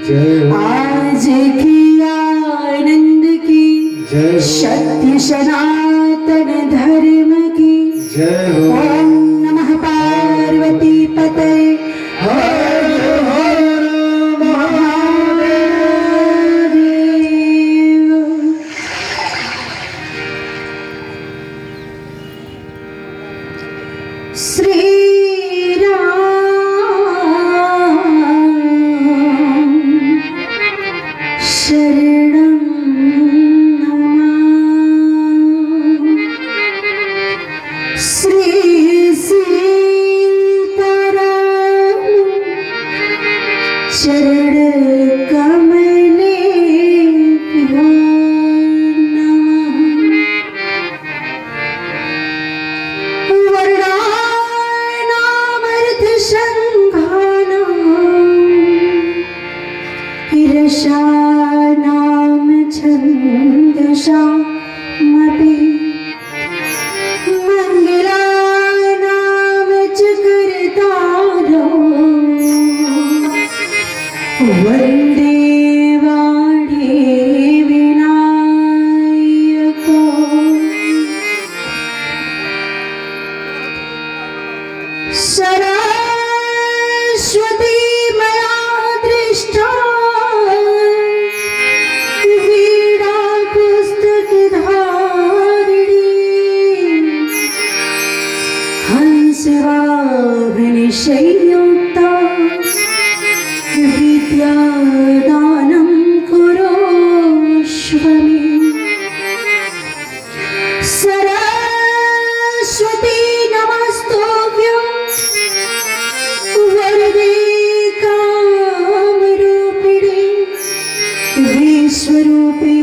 आज की आनंद की सत्य सनातन धर्म की ओम नमः पार्वती पतये हर हर महादेव। श्री शरणं नमः। श्री सीताराम चरण कमलेभ्यो नमः। वर्णानामर्थसङ्घानां रसानां छन्दसामपि मङ्गलानां च कर्तारौ वन्दे वाणी विनायको। सरस्वती मया दृष्टा वीणा पुस्तकधारिणी हंसवाहनशय्युक्ता विद्यादानं कुरुष्व मे। सरस्वती नमस्तुभ्यं वरदे कामरूपिणे विश्वरूपे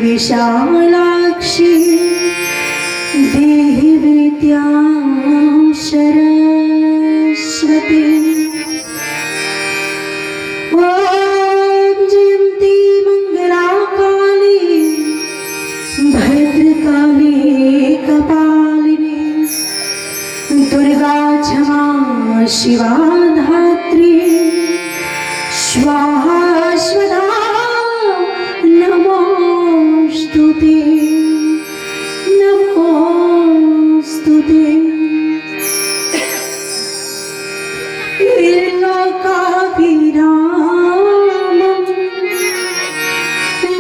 विशालाक्षी देहि विद्यां सरस्वती। ॐ जयन्ती मङ्गलाकाली भद्रकाली कपालिनी दुर्गा क्षमा शिवा धात्री स्वाहा स्वधा नमोस्तुते नमोस्तुते। लोकाभिरामं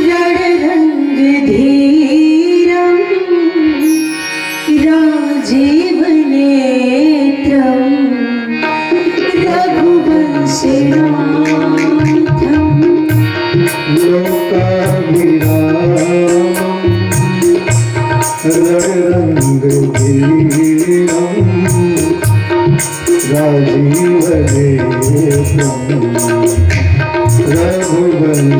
रणरङ्गधीरं राजीवनेत्रं रघुवंशनाथं।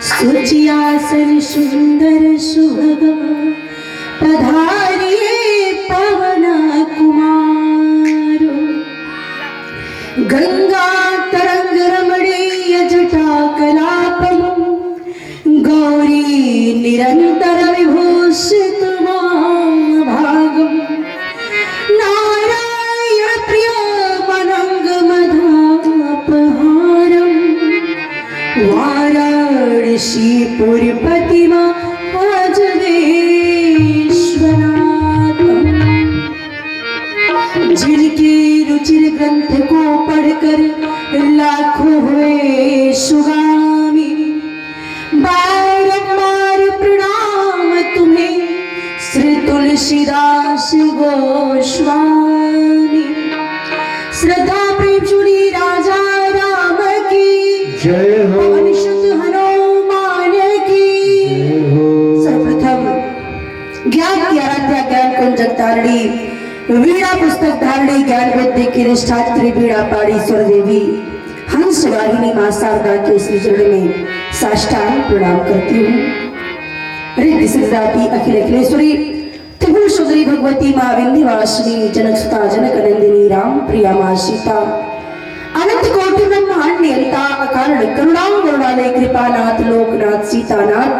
सुचियासन सुंदर सुभग पधारिए पवन कुमार। गंगा तरंग रमणीय जटा कलापम निरंतर विभूषित भागम नारायण प्रिय मनंग मधापहारम वाराणसी पुरपति जिनके रुचिर ग्रंथ को पढ़कर लाखों हुए सुगामी बारंबार प्रणाम तुम्हें श्री तुलसीदास गोस्वामी। श्रद्धा प्रेम जुड़ी राजा राम की जय हो, उपनिषद हनुमान की सर्वप्रथम ज्ञान की आराध्या ज्ञान कुंज जगतारिणी वीणा पुस्तक धारणी ज्ञान विद्या की निष्ठात्री वीणा पाड़ी स्वर देवी हंस वाहिनी मां शारदा के श्री चरण में साष्टांग प्रणाम करती हूँ। रिद्धि सिद्धाती अखिल अखिलेश्वरी त्रिभुवन सुंदरी भगवती मां विंध्यवासिनी जनक सुता जनक नंदिनी राम प्रिया मां सीता अनंत कोटि ब्रह्मांड नियंता अकारण करुणाम करुणालय कृपानाथ लोकनाथ सीतानाथ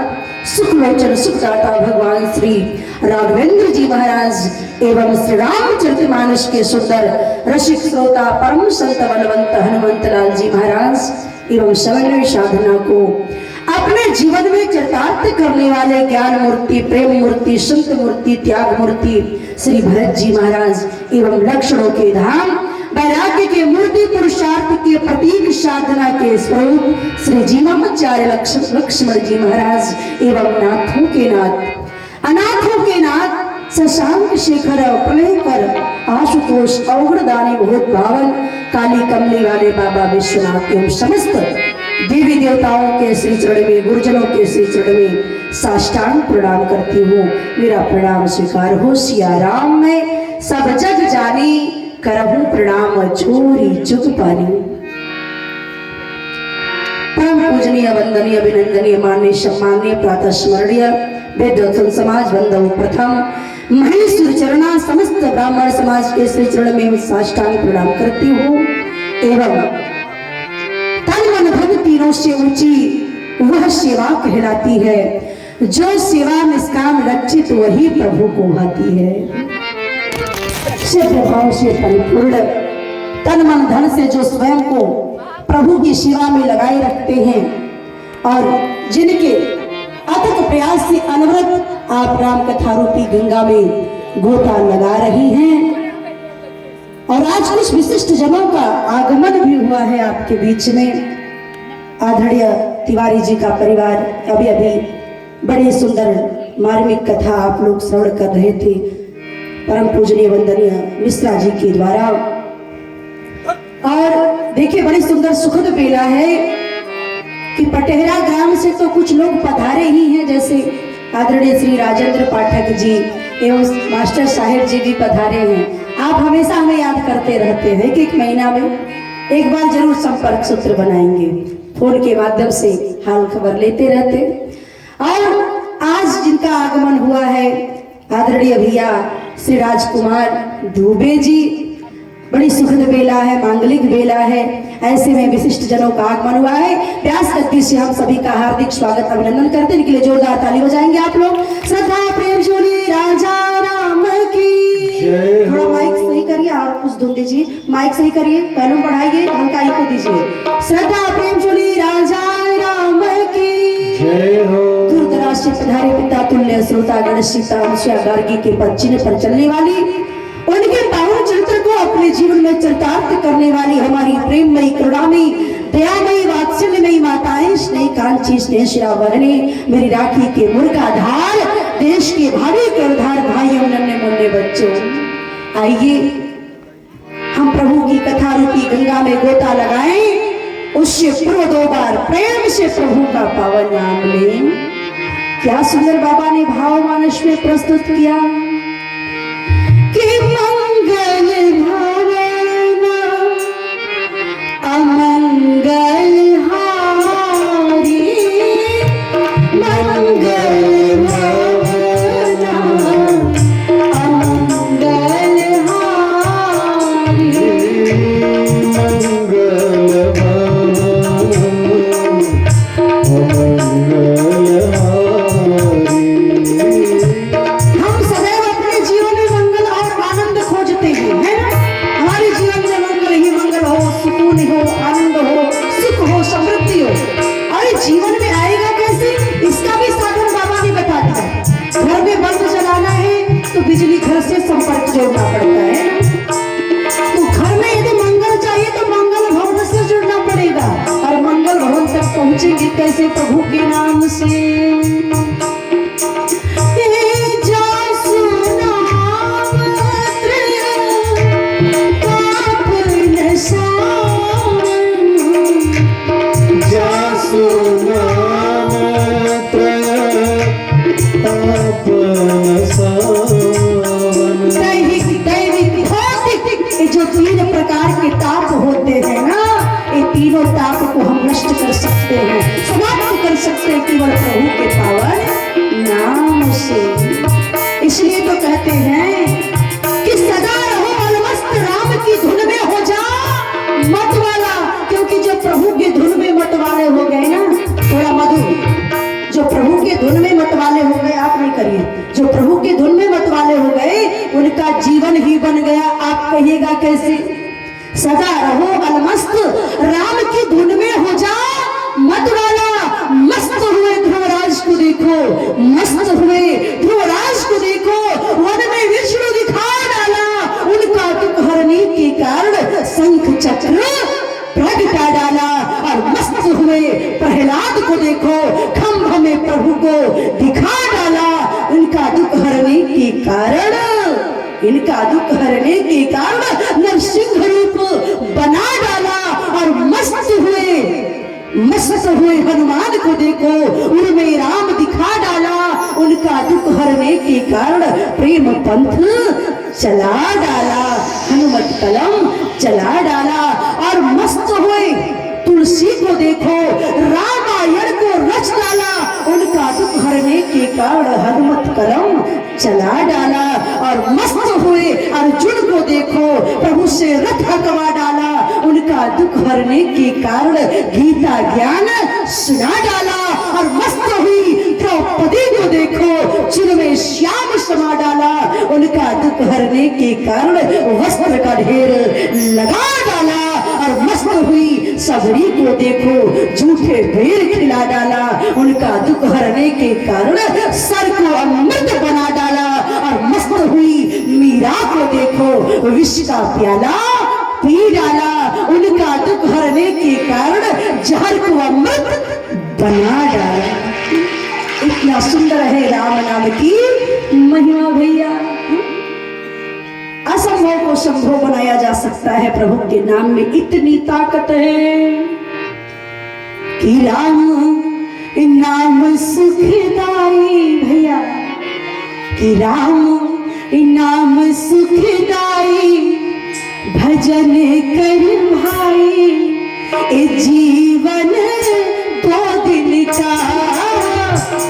सुखलोचन सुखदाता भगवान श्री राघवेंद्र जी महाराज एवं श्री रामचरितमानस के सुंदर रसिक श्रोता परम संत बलवंत हनुमंत लाल जी महाराज एवं समन्वय साधना को अपने जीवन में चरितार्थ करने वाले ज्ञान मूर्ति प्रेम मूर्ति संत मूर्ति त्याग मूर्ति श्री भरत जी महाराज एवं लक्षणों के धाम वैराग्य के मूर्ति पुरुषार्थ के प्रतीक साधना के स्वरूप श्री जीवाचार्य लक्ष्मण जी महाराज एवं नाथों के नाथ अनाथों के नाथ शशांक शेखर प्रलयकर आशुतोष अवगढ़दानी बहुत भावन काली कमली वाले बाबा विश्वनाथ एवं समस्त देवी देवताओं के श्री चरण में गुरुजनों के श्री चरण में साष्टांग प्रणाम करती हूँ। मेरा प्रणाम स्वीकार हो। सिया राम मैं सब जग जानी करहूं प्रणाम चोरी चुग पानी। परम पूजनीय वंदनीय अभिनंदनीय मान्य सम्मान्य प्रातः स्मरणीय वेदोत्तम समाज बंधु प्रथम महेश्वर चरणा समस्त ब्राह्मण समाज के श्री चरण में साष्टांग प्रणाम करती हूँ एवं तन मन धन तीनों से ऊंची वह सेवा कहलाती है। जो सेवा निष्काम लक्षित वही प्रभु को भाती है। भाव से परिपूर्ण तन मन धन से जो स्वयं को प्रभु की सेवा में लगाए रखते हैं और जिनके अथक प्रयास से अनवरत आप राम कथा रूपी गंगा में गोता लगा रही हैं और आज कुछ विशिष्ट जनों का आगमन भी हुआ है आपके बीच में। आदरणीय तिवारी जी का परिवार अभी अभी बड़ी सुंदर मार्मिक कथा आप लोग श्रवण कर रहे थे परम पूजनीय वंदनीय मिश्रा जी के द्वारा। और देखिए बड़ी सुंदर सुखद बेला है कि पटेहरा ग्राम से तो कुछ लोग पधारे ही हैं, जैसे आदरणीय श्री राजेंद्र पाठक जी एवं मास्टर साहिब जी भी पधारे हैं। आप हमेशा हमें याद करते रहते हैं कि एक महीना में एक बार जरूर संपर्क सूत्र बनाएंगे, फोन के माध्यम से हाल खबर लेते रहते। और आज जिनका आगमन हुआ है आदरणीय भैया श्री राजकुमार दुबे जी, बड़ी सुखद बेला है, मांगलिक बेला है, ऐसे में विशिष्ट जनों का आगमन हुआ है। प्यास गति से हम सभी का हार्दिक स्वागत अभिनंदन करते हैं। इनके लिए जोरदार ताली बजाएंगे आप लोग। श्रद्धा प्रेम जोड़ी राजा राम की थोड़ा माइक सही करिए और कुछ धुन दीजिए, माइक सही करिए, पहलू बढ़ाइए, हल्का इको दीजिए। श्रद्धा प्रेम जोड़ी राजा राम की दूर दराज से पधारे पिता तुल्य श्रोता गणेश सीता गार्गी के पद चिन्ह पर चलने वाली उनके पावन चरित्र को अपने जीवन में चरितार्थ करने वाली हमारी प्रेममयी करुणामयी दयामयी वात्सल्यमयी माताएं स्नेह कांची स्नेह शिरावरणी मेरी राखी के मुर्गा धार देश के भावी करधार भाइयों नन्हे मुन्ने बच्चों, आइए हम प्रभु की कथा रूपी गंगा में गोता लगाएं। उससे पूर्व 2 बार प्रेम से प्रभु का पावन नाम लें। क्या सुंदर बाबा ने भाव मानस में प्रस्तुत किया कि मंगल भावना अमंगल हारी, मंगल भावना अमंगल हारी, मंगल भावना जोड़ना पड़ता है। तो घर में यदि मंगल चाहिए तो मंगल भवन से जुड़ना पड़ेगा, और मंगल भवन तक पहुंचेंगे कैसे? प्रभु के नाम से। जो तीन प्रकार के ताप होते हैं ना, ये तीनों ताप को हम नष्ट कर सकते हैं, समाप्त कर सकते हैं केवल प्रभु के पावन नाम से। इसलिए तो कहते हैं कि सदा रहो अलमस्त राम की धुन में हो जा मत वाला, क्योंकि जो प्रभु के धुन में मत वाले हो गए ना, थोड़ा मधुर, जो प्रभु के धुन में मत वाले हो गए, आप नहीं करिए, जो प्रभु के धुन में मत वाले हो गए उनका जीवन ही बन गया। आप कहिएगा कैसे? सदा रहो अलमस्त राम की धुन में हो जा मत वाला, मस्त हुए ध्रुवराज को देखो, मस्त हुए ध्रुवराज को देखो, वन में विष्णु दिखा डाला, उनका दुख हरने के कारण शंख चक्र प्रगटा डाला, और मस्त हुए प्रहलाद को देखो, खंभ में प्रभु को दिखा डाला, उनका दुख हरने के कारण, इनका दुख हरने के कारण नरसिंह रूप बना डाला, और मस्त हुए हनुमान को देखो, उनमें राम दिखा डाला, उनका दुख हरने के कारण प्रेम पंथ चला डाला, हनुमत कलम चला डाला, और मस्त हुए तुलसी को देखो, रामायण को रच डाला, उनका दुख हरने के कारण हनुमत कलम चला डाला, और मस्त हुए अर्जुन को देखो, प्रभु से रथ हकवा डाला, उनका दुख हरने के कारण गीता ज्ञान सुना डाला, और मस्त हुई द्रौपदी को देखो, जिनमें श्याम समा डाला, उनका दुख हरने के कारण वस्त्र का ढेर लगा डाला, और मस्त हुई सबरी को देखो, झूठे बेर खिला डाला, उनका दुख हरने के कारण सर को अमृत बना डाला, और मस्त हुई मीरा को देखो, विष का प्याला पी डाला, उनका दुख हरने के कारण जहर को अमृत बना डाला। इतना सुंदर है राम नाम की महिमा भैया, असंभव को संभव बनाया जा सकता है। प्रभु के नाम में इतनी ताकत है कि राम नाम सुखदाई भैया, कि राम नाम सुखदाई, भजन कर भाई, ए जीवन दो दिन का,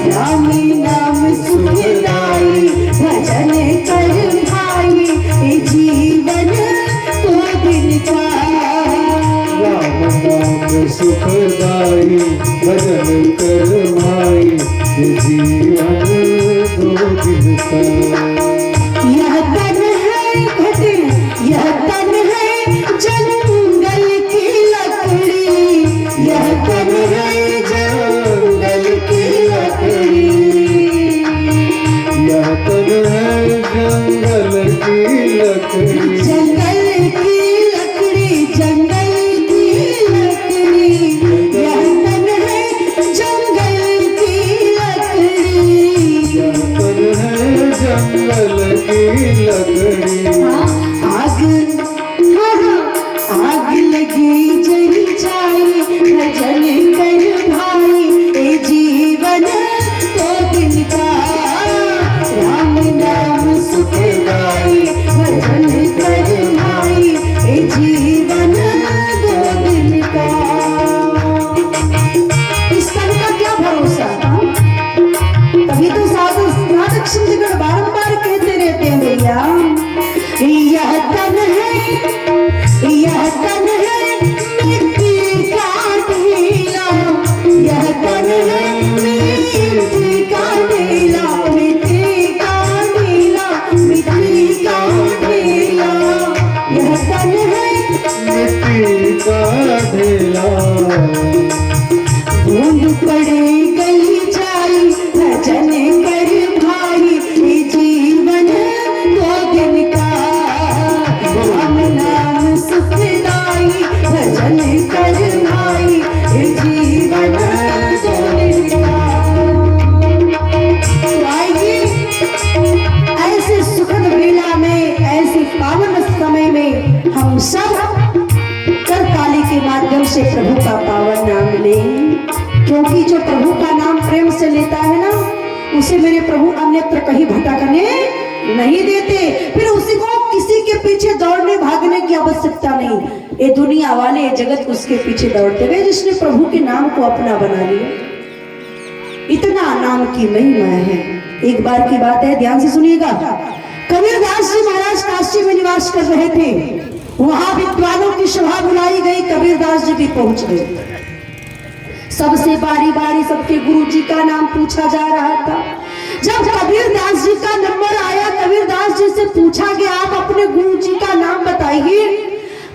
राम नाम सुखदाई, भजन कर भाई, ए जीवन दो दिन का, राम नाम सुखदाई, भजन कर भाई, ए जीवन दो दिन का। यह तन है घटे, यह तन है जंगल की लकड़ी, यह तन है जंगल की लकड़ी, यह तन है जंगल की लकड़ी, जंगल की लकड़ी, जंगल की लकड़ी, यह तन है जंगल की लकड़ी, यह तन है जंगल पीछे मेरे प्रभु अन्यत्र कहीं भटकने नहीं देते। फिर उसी को किसी के पीछे दौड़ने भागने की आवश्यकता नहीं। ये दुनिया वाले, ये जगत उसके पीछे दौड़ते गए जिसने प्रभु के नाम को अपना बना लिया। इतना नाम की महिमा है। एक बार की बात है, ध्यान से सुनिएगा। कबीरदास जी महाराज काशी में निवास कर रहे थे। वहां विद्वानों की सभा बुलाई गई, कबीरदास जी भी पहुंच गए। सबसे बारी बारी सबके गुरु जी का नाम पूछा जा रहा था। जब कबीरदास जी का नंबर आया, कबीरदास जी से पूछा गया आप अपने गुरु जी का नाम बताइए।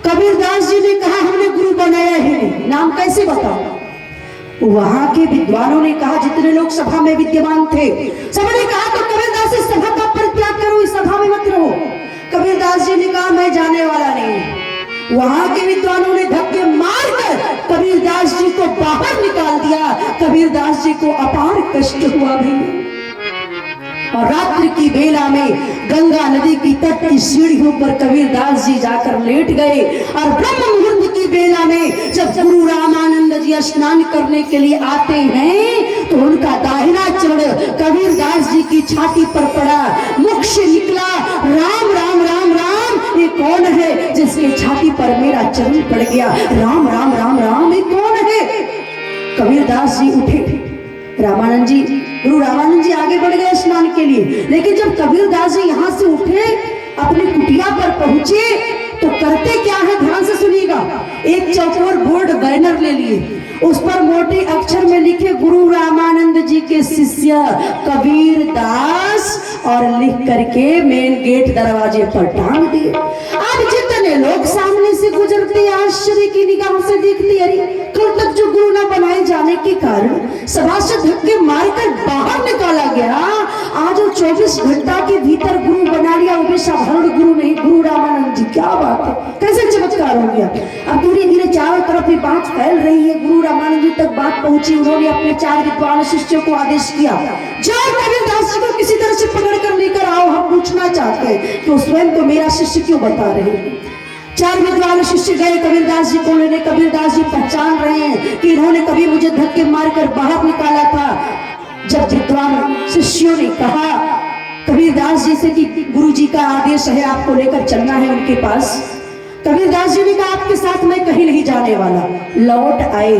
कबीरदास जी ने कहा हमने गुरु बनाया ही नहीं, नाम कैसे बताओ। वहां के विद्वानों ने कहा, जितने लोग सभा में विद्यमान थे सबने कहा तो कबीरदास इस सभा का परित्याग करो, इस सभा में मत रहो। कबीरदास जी ने कहा मैं जाने वाला नहीं। वहां के विद्वानों ने धक्के मारकर कबीरदास जी को बाहर निकाल दिया। कबीरदास जी को अपार कष्ट हुआ भी। और रात्रि की बेला में गंगा नदी की तट की सीढ़ियों पर कबीरदास जी जाकर लेट गए। और ब्रह्म मुहूर्त की बेला में जब गुरु रामानंद जी स्नान करने के लिए आते हैं तो उनका दाहिना चरण कबीरदास जी की छाती पर पड़ा। मुख से निकला राम राम राम राम, ये कौन है जिसके छाती पर मेरा चरण पड़ गया। राम राम राम राम, ये कौन है। कबीरदास जी उठे। रामानंद जी, गुरु रामानंद जी आगे बढ़ गए स्नान के लिए। लेकिन जब कबीरदास जी यहाँ से उठे, अपनी कुटिया पर पहुंचे तो करते क्या है, ध्यान से सुनिएगा। एक चौकोर बोर्ड बैनर ले लिए, उस पर मोटे अक्षर में लिखे गुरु रामानंद जी के शिष्य कबीरदास, और लिख करके मेन गेट दरवाजे पर टांग दिए। अब जितने लोग सामने से गुजरते आश्चर्य की निगाह से देखते, अरे कल तक जो गुरु न बनाए जाने के कारण सभा से धक्के मारकर बाहर निकाला गया, आज 24 घंटा के भीतर गुरु बना लिया, वो भी साधारण गुरु नहीं, गुरु रामानंद जी। क्या बात है, कैसे चमत्कार हो गया। अब धीरे धीरे चारों तरफ ये बात फैल रही है। गुरु रामानंद जी तक बात पहुंची। उन्होंने अपने 4 विद्वान शिष्यों को आदेश किया, जाओ कबीरदास जी को किसी तरह से पकड़ कर लेकर आओ, हम पूछना चाहते हैं कि वो स्वयं को मेरा शिष्य क्यों बता रहे हैं। 4 विद्वान शिष्य गए कबीरदास जी को लेने। कबीरदास जी पहचान रहे हैं कि इन्होंने कभी मुझे धक्के मारकर बाहर निकाला था। जब विद्वान शिष्यों ने कहा कबीरदास जी से कि गुरु जी का आदेश है, आपको लेकर चलना है उनके पास, कबीरदास जी ने कहा आपके साथ मैं कहीं नहीं जाने वाला। लौट आए।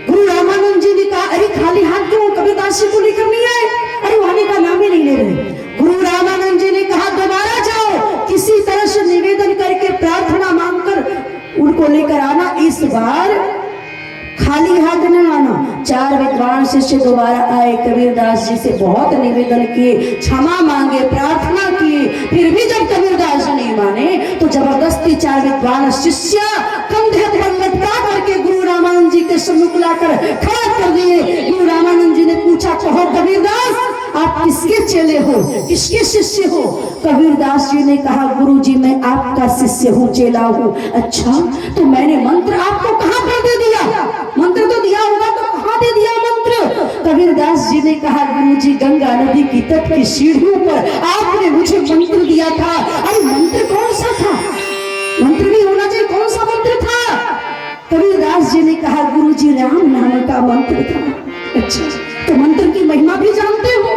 गुरु रामानंद जी ने कहा अरे खाली हाथ क्यों, कबीरदास जी को लेकर नहीं आए। अरे वाले का नाम ही नहीं ले रहे। गुरु रामानंद जी ने कहा दोबारा जाओ, किसी तरह से निवेदन करके प्रार्थना मांगकर उनको लेकर आना, इस बार खाली हाथ न आना। 4 विद्वान शिष्य दोबारा आए, कबीरदास जी से बहुत निवेदन किए, क्षमा मांगे, प्रार्थना किए, फिर भी जब कबीरदास जी नहीं माने तो जबरदस्ती 4 विद्वान शिष्य कंधे पर लटका करके गुरु रामानंद जी के सम्मुख लाकर खड़ा कर दिए। गुरु रामानंद जी ने पूछा कहो कबीरदास आप किसके चेले हो, किसके शिष्य हो। कबीरदास जी ने कहा गुरु जी मैं आपका शिष्य हूँ, चेला हूँ। अच्छा तो मैंने मंत्र आपको कहाँ पर दे दिया, मंत्र तो दिया होगा तो कहाँ दे दिया मंत्र। कबीरदास जी ने कहा गुरु जी गंगा नदी की तट की सीढ़ियों पर आपने मुझे मंत्र दिया था। अरे मंत्र कौन सा था, मंत्र भी होना चाहिए, कौन सा मंत्र था। कबीरदास जी ने कहा गुरु जी राम नाम का मंत्र था। अच्छा तो मंत्र की महिमा भी जानते हो,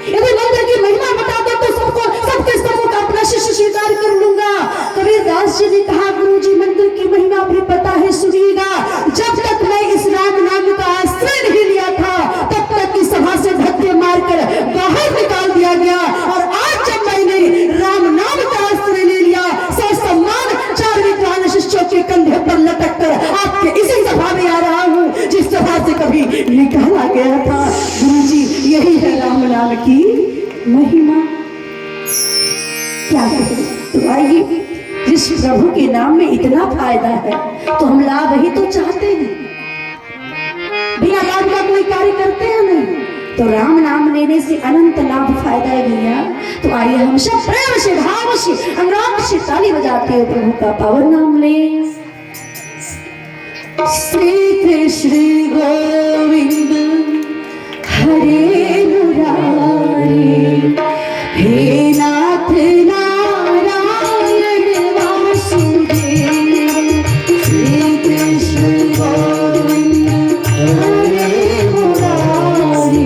यदि मंत्र की महिमा बता दो तो सबके सबको अपना शिष्य स्वीकार कर लूंगा। कबीरदास जी ने कहा गुरु जी मंत्र की महिमा भी पता है, सुनिएगा। जब तक मैं इस राम नाम का आश्रय नहीं लिया था तब तक की सभा से धक्के मारकर बाहर निकाल दिया गया, और आज जब मैंने राम नाम का आश्रय ले लिया, सम्मान 4 विद्वान शिष्यों के कंधे पर लटक कर आपके इसी सभा में आ रहा हूँ जिस सभा से कभी निकाला गया था। गुरु जी यही है राम नाम की महिमा। क्या करें, तो आइए जिस प्रभु के नाम में इतना फायदा है तो हम लाभ ही तो चाहते हैं, बिना लाभ का कोई कार्य करते हैं नहीं। तो राम नाम लेने से अनंत लाभ फायदा है भैया। तो आइए हम सब प्रेम से भाव से अनुराग से ताली बजाते हुए प्रभु का पावन नाम ले। श्री कृष्ण गोविंद हरे मुरारी, हे नाथ नारायण वासुदेव। श्री कृष्ण गोविंद हरे मुरारी,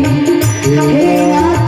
हे नाथ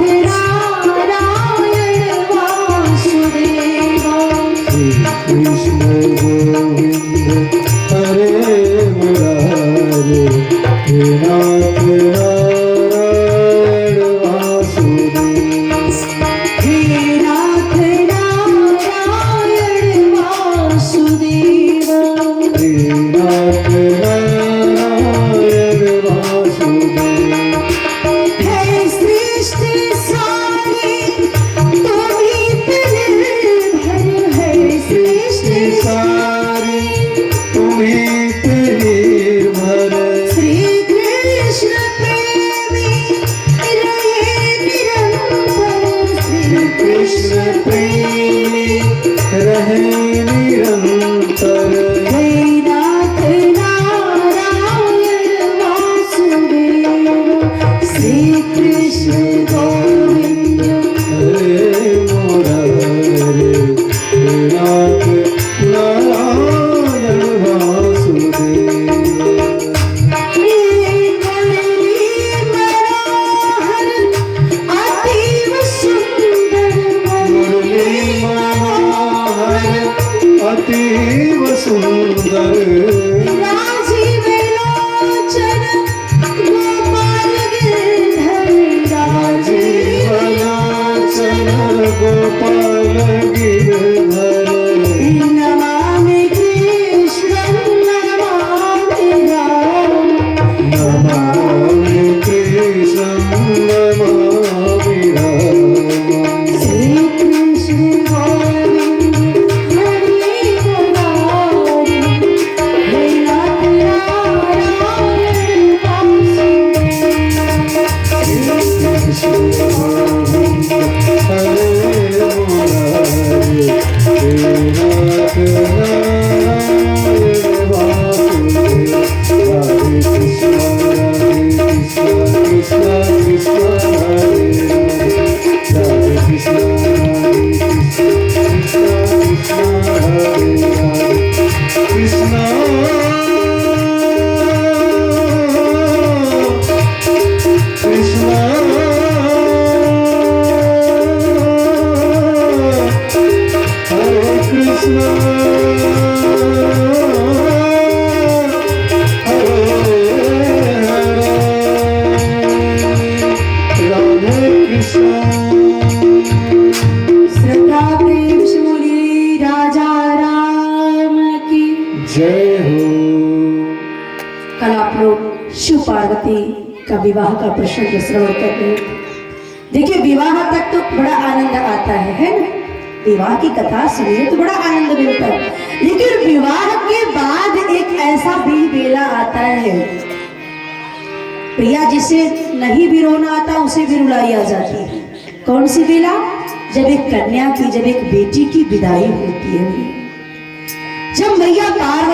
श्री कृष्ण गोविंद हरे मुरारे हे नाथ नारायण वासुदेव अतीव सुंदर राजीव लोचन गोपाल गिरधर राजीव लोचन गोपाल गिरधर नमामि कृष्णं नमामि राम नमामि कृष्णं नमामि राम श्री कृष्ण गोविंद हरे मुरारी हे नाथ नारायण श्रद्धा प्रेम से बोलिए राजा राम की जय हो। कल आप लोग शिव पार्वती का विवाह का प्रसंग श्रवण कर रहे हैं। देखिए विवाह तक तो बड़ा आनंद आता है ना। विवाह की कथा सुनिए तो बड़ा आनंद मिलता है, लेकिन विवाह के बाद एक ऐसा भी बेला आता है, प्रिया जिसे नहीं भी रोना आता उसे भी रुलाई आ जाती है। कौन सी बेला? जब एक कन्या की, जब एक बेटी की विदाई होती है, जब मैया पार्वती